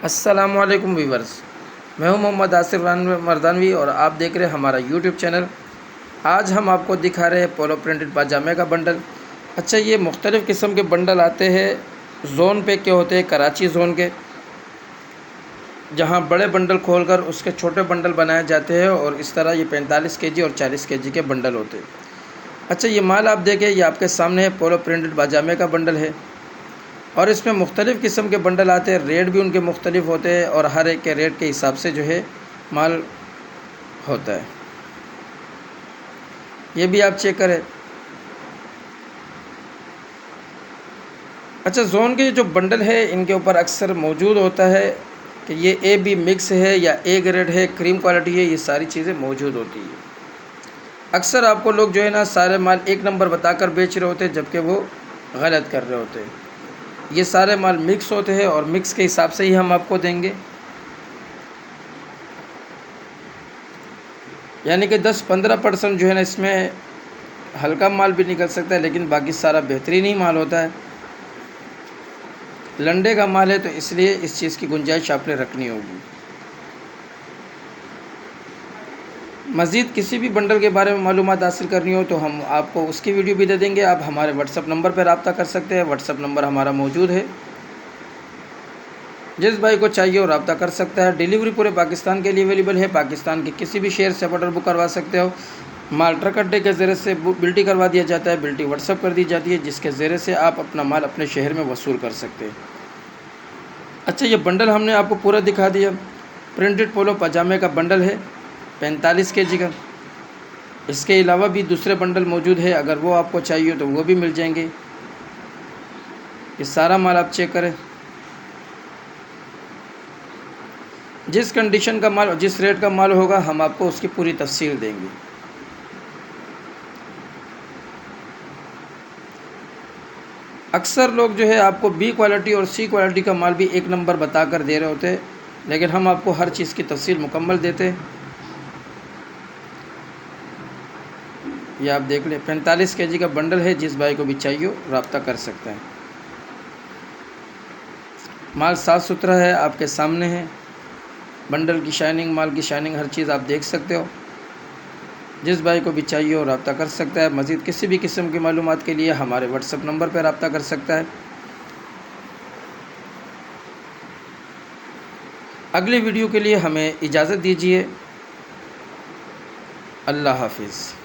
अस्सलामुअलैकुम वीवर्स, मैं हूं मोहम्मद आसिफ मर्दानवी और आप देख रहे हैं हमारा यूट्यूब चैनल। आज हम आपको दिखा रहे हैं पोलो प्रिंटेड पाजामे का बंडल। अच्छा, ये मुख्तलिफ़ किस्म के बंडल आते हैं जोन पे के होते हैं, कराची जोन के, जहां बड़े बंडल खोलकर उसके छोटे बंडल बनाए जाते हैं और इस तरह ये 45 केजी और 40 केजी के बंडल होते हैं। अच्छा, ये माल आप देखें, ये आपके सामने है, पोलो प्रिंटेड पाजामे का बंडल है और इसमें मुख्तलिफ़ किस्म के बंडल आते हैं। रेट भी उनके मुख्तलिफ़ होते हैं और हर एक के रेट के हिसाब से जो है माल होता है। ये भी आप चेक करें। अच्छा, जोन के जो बंडल है इनके ऊपर अक्सर मौजूद होता है कि ये ए बी मिक्स है या ए ग्रेड है, क्रीम क्वालिटी है, ये सारी चीज़ें मौजूद होती है। अक्सर आपको लोग जो है ना सारे माल एक नंबर बताकर बेच रहे होते हैं, जबकि वो गलत कर रहे होते हैं। ये सारे माल मिक्स होते हैं और मिक्स के हिसाब से ही हम आपको देंगे, यानी कि 10-15% जो है ना इसमें हल्का माल भी निकल सकता है, लेकिन बाकी सारा बेहतरीन ही माल होता है। लंडे का माल है तो इसलिए इस चीज़ की गुंजाइश आपने रखनी होगी। मज़ीद किसी भी बंडल के बारे में मालूमात हासिल करनी हो तो हम आपको उसकी वीडियो भी दे देंगे। आप हमारे व्हाट्सअप नंबर पर रब्ता कर सकते हैं। व्हाट्सअप नंबर हमारा मौजूद है, जिस भाई को चाहिए वो रब्ता कर सकता है। डिलीवरी पूरे पाकिस्तान के लिए अवेलेबल है। पाकिस्तान के किसी भी शहर से ऑर्डर बुक करवा सकते हो। माल ट्रक अड्डे के ज़रिए से बिल्टी करवा दिया जाता है, बिल्टी व्हाट्सअप कर दी जाती है, जिसके ज़रिए से आप अपना माल अपने शहर में वसूल कर सकते हैं। अच्छा, ये बंडल हमने आपको पूरा दिखा दिया। प्रिंटेड पोलो पजामे का बंडल है 45 केजी का। इसके अलावा भी दूसरे बंडल मौजूद है, अगर वो आपको चाहिए तो वो भी मिल जाएंगे। ये सारा माल आप चेक करें। जिस कंडीशन का माल और जिस रेट का माल होगा हम आपको उसकी पूरी तफसील देंगे। अक्सर लोग जो है आपको बी क्वालिटी और सी क्वालिटी का माल भी एक नंबर बताकर दे रहे होते हैं, लेकिन हम आपको हर चीज़ की तफसील मुकम्मल देते हैं। ये आप देख लें, 45 केजी का बंडल है। जिस भाई को भी चाहिए रब्ता कर सकते हैं। माल साफ़ सुथरा है, आपके सामने है। बंडल की शाइनिंग, माल की शाइनिंग, हर चीज़ आप देख सकते हो। जिस भाई को भी चाहिए वो रब्ता कर सकता है। मज़ीद किसी भी किस्म की मालूमात के लिए हमारे व्हाट्सअप नंबर पर रब्ता कर सकता है। अगली वीडियो के लिए हमें इजाज़त दीजिए। अल्लाह हाफिज़।